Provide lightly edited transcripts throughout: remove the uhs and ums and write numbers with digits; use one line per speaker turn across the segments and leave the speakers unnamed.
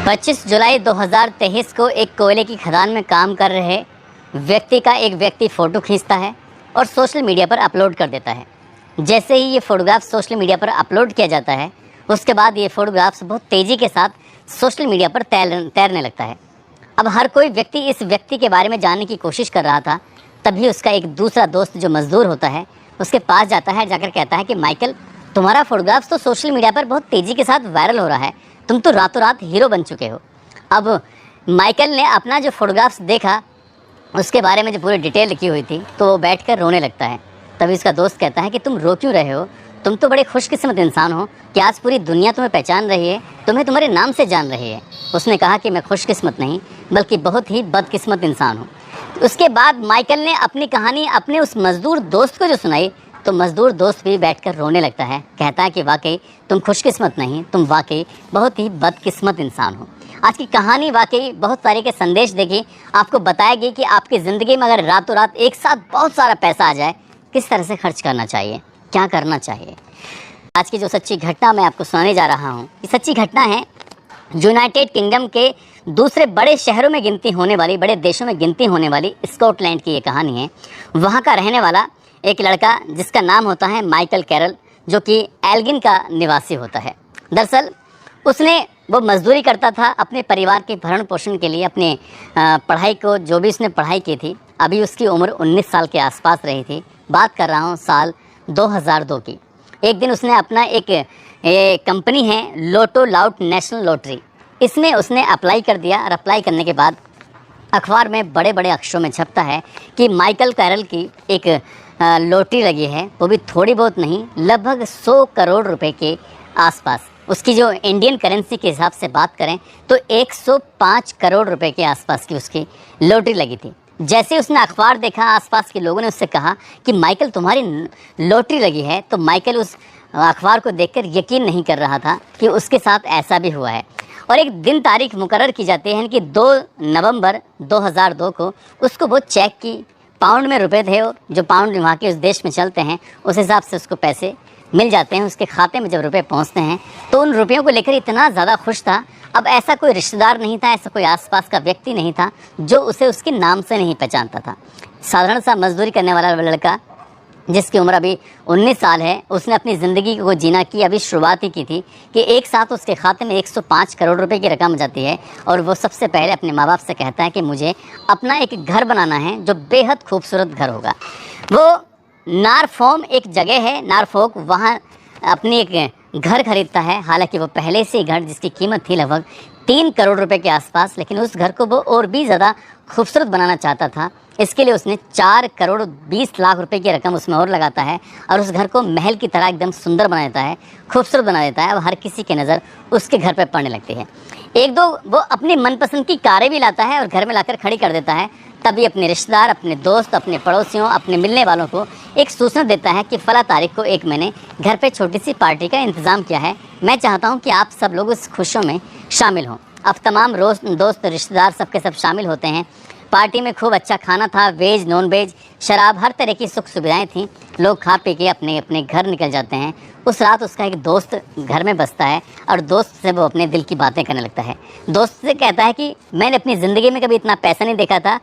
25 जुलाई 2023 को एक कोयले की खदान में काम कर रहे व्यक्ति का एक व्यक्ति फ़ोटो खींचता है और सोशल मीडिया पर अपलोड कर देता है। जैसे ही ये फ़ोटोग्राफ सोशल मीडिया पर अपलोड किया जाता है, उसके बाद ये फ़ोटोग्राफ्स बहुत तेज़ी के साथ सोशल मीडिया पर तैरने लगता है। अब हर कोई व्यक्ति इस व्यक्ति के बारे में जानने की कोशिश कर रहा था। तभी उसका एक दूसरा दोस्त जो मज़दूर होता है उसके पास जाता है, जाकर कहता है कि माइकल, तुम्हारा फ़ोटोग्राफ्स तो सोशल मीडिया पर बहुत तेज़ी के साथ वायरल हो रहा है, तुम तो रातों रात हीरो बन चुके हो। अब माइकल ने अपना जो फ़ोटोग्राफ्स देखा, उसके बारे में जो पूरी डिटेल लिखी हुई थी, तो वो बैठकर रोने लगता है। तभी उसका दोस्त कहता है कि तुम रो क्यों रहे हो, तुम तो बड़े खुशकिस्मत इंसान हो कि आज पूरी दुनिया तुम्हें पहचान रही है, तुम्हें तुम्हारे नाम से जान रही है। उसने कहा कि मैं खुशकिस्मत नहीं बल्कि बहुत ही बदकिस्मत इंसान हूँ। उसके बाद माइकल ने अपनी कहानी अपने उस मज़दूर दोस्त को जो सुनाई, तो मज़दूर दोस्त भी बैठकर रोने लगता है। कहता है कि वाकई तुम खुशकिस्मत नहीं, तुम वाकई बहुत ही बदकिस्मत इंसान हो। आज की कहानी वाकई बहुत सारे के संदेश देगी, आपको बताएगी कि आपकी ज़िंदगी में अगर रातों रात एक साथ बहुत सारा पैसा आ जाए, किस तरह से खर्च करना चाहिए, क्या करना चाहिए। आज की जो सच्ची घटना मैं आपको सुनाने जा रहा हूँ, ये सच्ची घटना है यूनाइटेड किंगडम के दूसरे बड़े शहरों में गिनती होने वाली, बड़े देशों में गिनती होने वाली स्कॉटलैंड की ये कहानी है। वहाँ का रहने वाला एक लड़का जिसका नाम होता है माइकल कैरल, जो कि एल्गिन का निवासी होता है। दरअसल वो मजदूरी करता था अपने परिवार के भरण पोषण के लिए, अपने पढ़ाई को, जो भी उसने पढ़ाई की थी, अभी उसकी उम्र 19 साल के आसपास रही थी। बात कर रहा हूँ साल 2002 की। एक दिन उसने अपना एक कंपनी है लोटो लाउट नेशनल लॉटरी, इसमें उसने अप्लाई कर दिया। और अप्लाई करने के बाद अखबार में बड़े बड़े अक्षरों में छपता है कि माइकल कैरल की एक लॉटरी लगी है, वो भी थोड़ी बहुत नहीं, लगभग 100 करोड़ रुपए के आसपास। उसकी जो इंडियन करेंसी के हिसाब से बात करें तो 105 करोड़ रुपए के आसपास की उसकी लॉटरी लगी थी। जैसे उसने अखबार देखा, आसपास के लोगों ने उससे कहा कि माइकल तुम्हारी लॉटरी लगी है, तो माइकल उस अखबार को देखकर यकीन नहीं कर रहा था कि उसके साथ ऐसा भी हुआ है। और एक दिन तारीख मुकर्रर की जाती है कि 2 नवंबर 2002 को उसको वो चेक की, पाउंड में रुपए थे, जो पाउंड वहाँ के उस देश में चलते हैं, उस हिसाब से उसको पैसे मिल जाते हैं। उसके खाते में जब रुपए पहुँचते हैं तो उन रुपयों को लेकर इतना ज़्यादा खुश था। अब ऐसा कोई रिश्तेदार नहीं था, ऐसा कोई आसपास का व्यक्ति नहीं था जो उसे उसके नाम से नहीं पहचानता था। साधारण सा मजदूरी करने वाला लड़का जिसकी उम्र अभी 19 साल है, उसने अपनी ज़िंदगी को जीना की अभी शुरुआत ही की थी कि एक साथ उसके खाते में 105 करोड़ रुपए की रकम जाती है। और वो सबसे पहले अपने माँ बाप से कहता है कि मुझे अपना एक घर बनाना है जो बेहद खूबसूरत घर होगा। वो नॉरफॉक एक जगह है, नॉरफॉक, वहाँ अपनी एक घर खरीदता है। हालांकि वो पहले से ही घर जिसकी कीमत थी लगभग 3 करोड़ रुपए के आसपास, लेकिन उस घर को वो और भी ज़्यादा खूबसूरत बनाना चाहता था। इसके लिए उसने 4 करोड़ 20 लाख रुपए की रकम उसमें और लगाता है और उस घर को महल की तरह एकदम सुंदर बना देता है, खूबसूरत बना देता है। अब हर किसी की नज़र उसके घर पर पड़ने लगती है। एक दो वो अपनी मनपसंद की कारें भी लाता है और घर में लाकर खड़ी कर देता है। तभी अपने रिश्तेदार, अपने दोस्त, अपने पड़ोसियों, अपने मिलने वालों को एक सूचना देता है कि फला तारीख को एक मैंने घर पे छोटी सी पार्टी का इंतज़ाम किया है, मैं चाहता हूँ कि आप सब लोग उस खुशियों में शामिल हों। अब तमाम दोस्त, रिश्तेदार सबके सब शामिल होते हैं। पार्टी में खूब अच्छा खाना था, वेज, नॉन वेज, शराब, हर तरह की सुख सुविधाएं थीं। लोग खा पी के अपने अपने घर निकल जाते हैं। उस रात उसका एक दोस्त घर में बसता है और दोस्त से वो अपने दिल की बातें करने लगता है। दोस्त से कहता है कि मैंने अपनी ज़िंदगी में कभी इतना पैसा नहीं देखा था,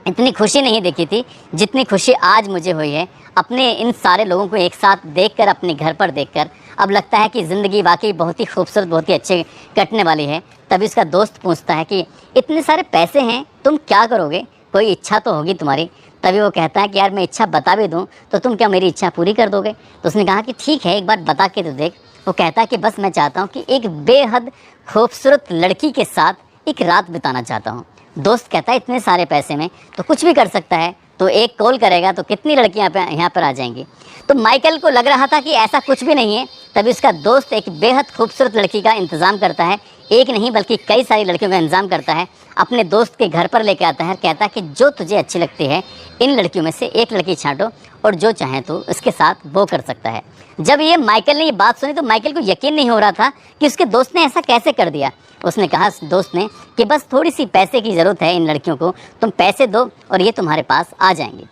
इतनी खुशी नहीं देखी थी जितनी खुशी आज मुझे हुई है अपने इन सारे लोगों को एक साथ देखकर, अपने घर पर देखकर। अब लगता है कि ज़िंदगी वाकई बहुत ही खूबसूरत, बहुत ही अच्छे कटने वाली है। तभी उसका दोस्त पूछता है कि इतने सारे पैसे हैं, तुम क्या करोगे, कोई इच्छा तो होगी तुम्हारी। तभी वो कहता है कि यार मैं इच्छा बता भी दूँ तो तुम क्या मेरी इच्छा पूरी कर दोगे। तो उसने कहा कि ठीक है, एक बार बता के तो देख। वो कहता है कि बस मैं चाहता हूँ कि एक बेहद खूबसूरत लड़की के साथ एक रात बिताना चाहता हूँ। दोस्त कहता है इतने सारे पैसे में तो कुछ भी कर सकता है, तो एक कॉल करेगा तो कितनी लड़कियां यहाँ पर आ जाएंगी। तो माइकल को लग रहा था कि ऐसा कुछ भी नहीं है। तभी उसका दोस्त एक बेहद खूबसूरत लड़की का इंतज़ाम करता है, एक नहीं बल्कि कई सारी लड़कियों का इंतज़ाम करता है, अपने दोस्त के घर पर लेके आता है। कहता है कि जो तुझे अच्छी लगती है इन लड़कियों में से एक लड़की छांटो और जो चाहे तो इसके साथ वो कर सकता है। जब ये माइकल ने ये बात सुनी तो माइकल को यकीन नहीं हो रहा था कि उसके दोस्त ने ऐसा कैसे कर दिया। उसने कहा दोस्त ने कि बस थोड़ी सी पैसे की ज़रूरत है इन लड़कियों को, तुम पैसे दो और ये तुम्हारे पास आ जाएंगी।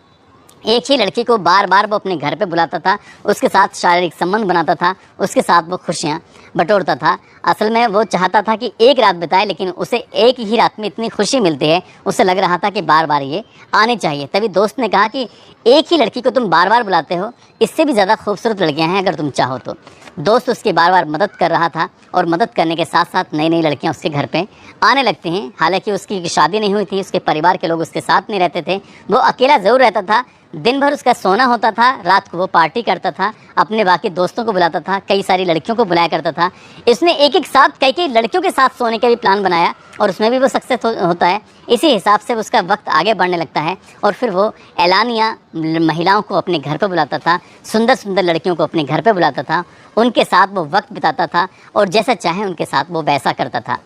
एक ही लड़की को बार बार वो अपने घर पे बुलाता था, उसके साथ शारीरिक संबंध बनाता था, उसके साथ वो खुशियाँ बटोरता था। असल में वो चाहता था कि एक रात बिताए, लेकिन उसे एक ही रात में इतनी खुशी मिलती है, उसे लग रहा था कि बार बार ये आनी चाहिए। तभी दोस्त ने कहा कि एक ही लड़की को तुम बार बार बुलाते हो, इससे भी ज़्यादा खूबसूरत लड़कियां हैं अगर तुम चाहो तो। दोस्त उसकी बार बार मदद कर रहा था और मदद करने के साथ साथ नई नई लड़कियां उसके घर पे आने लगती हैं। हालांकि उसकी शादी नहीं हुई थी, उसके परिवार के लोग उसके साथ नहीं रहते थे, वो अकेला ज़रूर रहता था। दिन भर उसका सोना होता था, रात को वो पार्टी करता था, अपने बाकी दोस्तों को बुलाता था, कई सारी लड़कियों को बुलाया करता था। इसने एक एक साथ कई कई लड़कियों के साथ सोने का भी प्लान बनाया और उसमें भी वो सक्सेस होता है। इसी हिसाब से उसका वक्त आगे बढ़ने लगता है और फिर वो एलानिया महिलाओं को अपने घर पर बुलाता था, सुंदर सुंदर लड़कियों को अपने घर पर बुलाता था, उनके साथ वो वक्त बिताता था और जैसा चाहे उनके साथ वो वैसा करता था।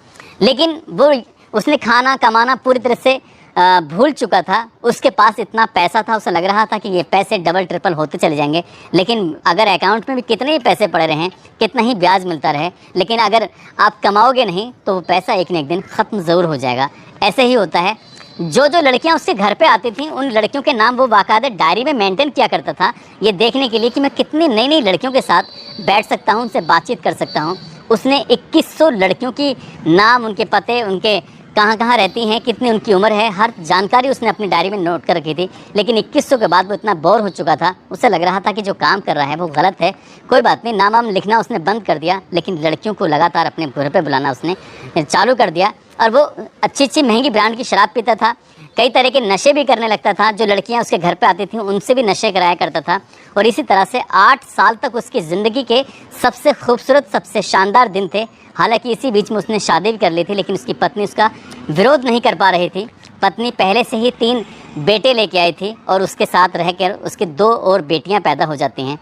लेकिन वो उसने खाना कमाना पूरी तरह से भूल चुका था। उसके पास इतना पैसा था, उसे लग रहा था कि ये पैसे डबल ट्रिपल होते चले जाएंगे। लेकिन अगर अकाउंट में भी कितने ही पैसे पड़े रहें, कितना ही ब्याज मिलता रहे, लेकिन अगर आप कमाओगे नहीं तो वो पैसा एक न एक दिन ख़त्म ज़रूर हो जाएगा। ऐसे ही होता है। जो जो लड़कियां उसके घर पे आती थीं, उन लड़कियों के नाम वो बाकायदा डायरी में मेंटेन किया करता था, ये देखने के लिए कि मैं कितनी नई नई लड़कियों के साथ बैठ सकता हूँ, उनसे बातचीत कर सकता हूँ। उसने 2100 लड़कियों की नाम, उनके पते, उनके कहाँ कहाँ रहती हैं, कितनी उनकी उम्र है, हर जानकारी उसने अपनी डायरी में नोट कर रखी थी। लेकिन 2100 के बाद वो इतना बोर हो चुका था, उसे लग रहा था कि जो काम कर रहा है वो गलत है। कोई बात नहीं, नाम वाम लिखना उसने बंद कर दिया, लेकिन लड़कियों को लगातार अपने घर पे बुलाना उसने चालू कर दिया। और वो अच्छी अच्छी महंगी ब्रांड की शराब पीता था, कई तरह के नशे भी करने लगता था। जो लड़कियां उसके घर पे आती थीं उनसे भी नशे कराया करता था। और इसी तरह से 8 साल तक उसकी ज़िंदगी के सबसे खूबसूरत, सबसे शानदार दिन थे। हालांकि इसी बीच में उसने शादी भी कर ली थी, लेकिन उसकी पत्नी उसका विरोध नहीं कर पा रही थी। पत्नी पहले से ही 3 बेटे लेके आई थी और उसके साथ रहकर उसके 2 और बेटियां पैदा हो जाती हैं।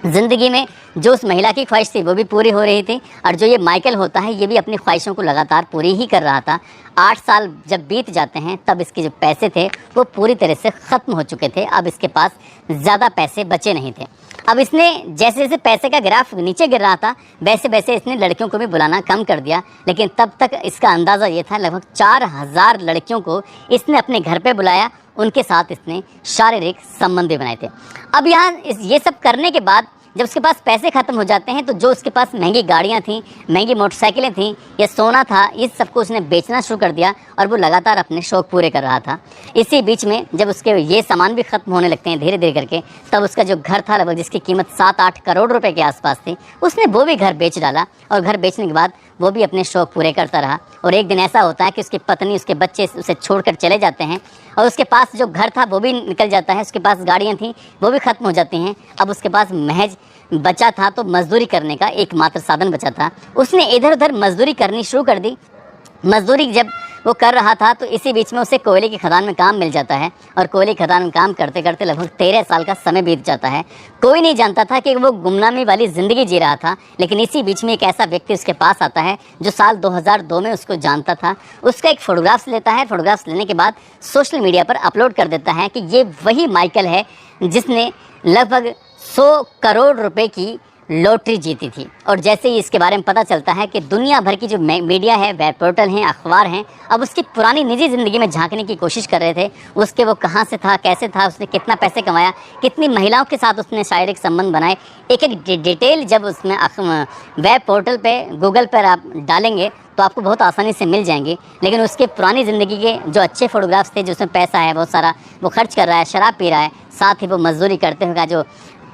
ज़िंदगी में जो उस महिला की ख्वाहिश थी वो भी पूरी हो रही थी, और जो ये माइकल होता है ये भी अपनी ख्वाहिशों को लगातार पूरी ही कर रहा था। 8 साल जब बीत जाते हैं तब इसके जो पैसे थे वो पूरी तरह से ख़त्म हो चुके थे। अब इसके पास ज़्यादा पैसे बचे नहीं थे। अब इसने जैसे जैसे पैसे का ग्राफ नीचे गिर रहा था, वैसे वैसे इसने लड़कियों को भी बुलाना कम कर दिया। लेकिन तब तक इसका अंदाज़ा ये था, लगभग 4000 लड़कियों को इसने अपने घर पे बुलाया, उनके साथ इसने शारीरिक संबंध भी बनाए थे। अब यहाँ ये सब करने के बाद जब उसके पास पैसे ख़त्म हो जाते हैं तो जो उसके पास महंगी गाड़ियाँ थीं, महंगी मोटरसाइकिलें थीं, या सोना था, इस सब को उसने बेचना शुरू कर दिया और वो लगातार अपने शौक़ पूरे कर रहा था। इसी बीच में जब उसके ये सामान भी ख़त्म होने लगते हैं धीरे धीरे करके, तब उसका जो घर था लगभग जिसकी कीमत 7-8 करोड़ रुपए के आसपास थी, उसने वो भी घर बेच डाला। और घर बेचने के बाद वो भी अपने शौक़ पूरे करता रहा। और एक दिन ऐसा होता है कि उसकी पत्नी, उसके बच्चे उसे छोड़कर चले जाते हैं और उसके पास जो घर था वो भी निकल जाता है, उसके पास गाड़ियाँ थीं वो भी ख़त्म हो जाती हैं। अब उसके पास महज बचा था तो मजदूरी करने का एकमात्र साधन बचा था। उसने इधर उधर मजदूरी करनी शुरू कर दी। मजदूरी जब वो कर रहा था तो इसी बीच में उसे कोयले की खदान में काम मिल जाता है और कोयले की खदान में काम करते करते लगभग 13 साल का समय बीत जाता है। कोई नहीं जानता था कि वो गुमनामी वाली ज़िंदगी जी रहा था। लेकिन इसी बीच में एक ऐसा व्यक्ति उसके पास आता है जो साल 2002 में उसको जानता था। उसका एक फ़ोटोग्राफ्स लेता है। फ़ोटोग्राफ्स लेने के बाद सोशल मीडिया पर अपलोड कर देता है कि ये वही माइकल है जिसने लगभग 100 करोड़ रुपए की लॉटरी जीती थी। और जैसे ही इसके बारे में पता चलता है कि दुनिया भर की जो मीडिया है, वेब पोर्टल हैं, अखबार हैं, अब उसकी पुरानी निजी ज़िंदगी में झांकने की कोशिश कर रहे थे। उसके वो कहाँ से था, कैसे था, उसने कितना पैसे कमाया, कितनी महिलाओं के साथ उसने शारीरिक संबंध बनाए, एक एक डिटेल जब उसमें वेब पोर्टल पे, गूगल पर आप डालेंगे तो आपको बहुत आसानी से मिल जाएंगे। लेकिन उसके पुरानी ज़िंदगी के जो अच्छे फ़ोटोग्राफ्स थे, जिसमें पैसा है बहुत सारा, वो खर्च कर रहा है, शराब पी रहा है, साथ ही वो मजदूरी करते हुए जो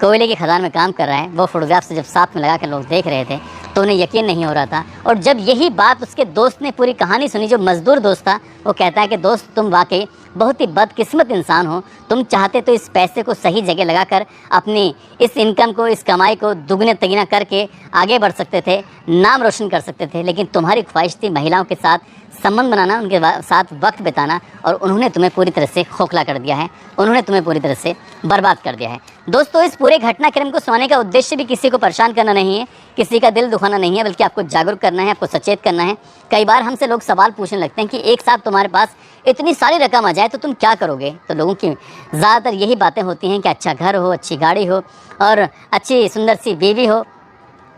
कोयले की खदान में काम कर रहा है, वो फ़ोटोग्राफ से जब साथ में लगा कर लोग देख रहे थे तो उन्हें यकीन नहीं हो रहा था। और जब यही बात उसके दोस्त ने पूरी कहानी सुनी, जो मज़दूर दोस्त था, वो कहता है कि दोस्त तुम वाकई बहुत ही बदकिस्मत इंसान हो। तुम चाहते तो इस पैसे को सही जगह लगाकर अपनी इस इनकम को, इस कमाई को दुगने तिगना करके आगे बढ़ सकते थे, नाम रोशन कर सकते थे। लेकिन तुम्हारी ख्वाहिश थी महिलाओं के साथ संबंध बनाना, उनके साथ वक्त बिताना, और उन्होंने तुम्हें पूरी तरह से खोखला कर दिया है, उन्होंने तुम्हें पूरी तरह से बर्बाद कर दिया है। दोस्तों, इस पूरे घटनाक्रम को सुनाने का उद्देश्य भी किसी को परेशान करना नहीं है, किसी का दिल दुखाना नहीं है, बल्कि आपको जागरूक करना है, आपको सचेत करना है। कई बार हमसे लोग सवाल पूछने लगते हैं कि एक साथ तुम्हारे पास इतनी सारी रकम आ जाए तो तुम क्या करोगे। तो लोगों की ज़्यादातर यही बातें होती हैं कि अच्छा घर हो, अच्छी गाड़ी हो और अच्छी सुंदर सी बीवी हो,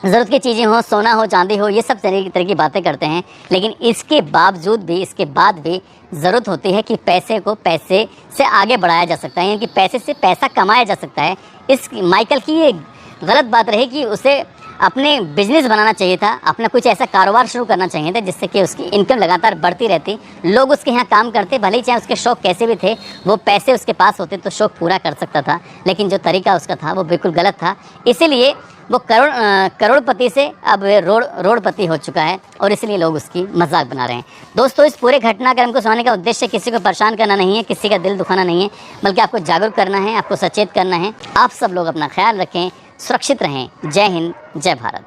ज़रूरत की चीज़ें हो, सोना हो, चांदी हो, ये सब तरह की बातें करते हैं। लेकिन इसके बावजूद भी, इसके बाद भी ज़रूरत होती है कि पैसे को पैसे से आगे बढ़ाया जा सकता है, यानी कि पैसे से पैसा कमाया जा सकता है। इस माइकल की ये गलत बात रही कि उसे अपने बिजनेस बनाना चाहिए था, अपना कुछ ऐसा कारोबार शुरू करना चाहिए था जिससे कि उसकी इनकम लगातार बढ़ती रहती, लोग उसके यहाँ काम करते, भले ही चाहे उसके शौक कैसे भी थे, वो पैसे उसके पास होते तो शौक पूरा कर सकता था। लेकिन जो तरीका उसका था वो बिल्कुल गलत था, इसीलिए वो करोड़पति से अब रोड़पति हो चुका है और इसलिए लोग उसकी मजाक बना रहे हैं। दोस्तों, इस पूरे घटनाक्रम को सुनाने का उद्देश्य किसी को परेशान करना नहीं है, किसी का दिल दुखाना नहीं है, बल्कि आपको जागरूक करना है, आपको सचेत करना है। आप सब लोग अपना ख्याल रखें, सुरक्षित रहें। जय हिंद, जय भारत।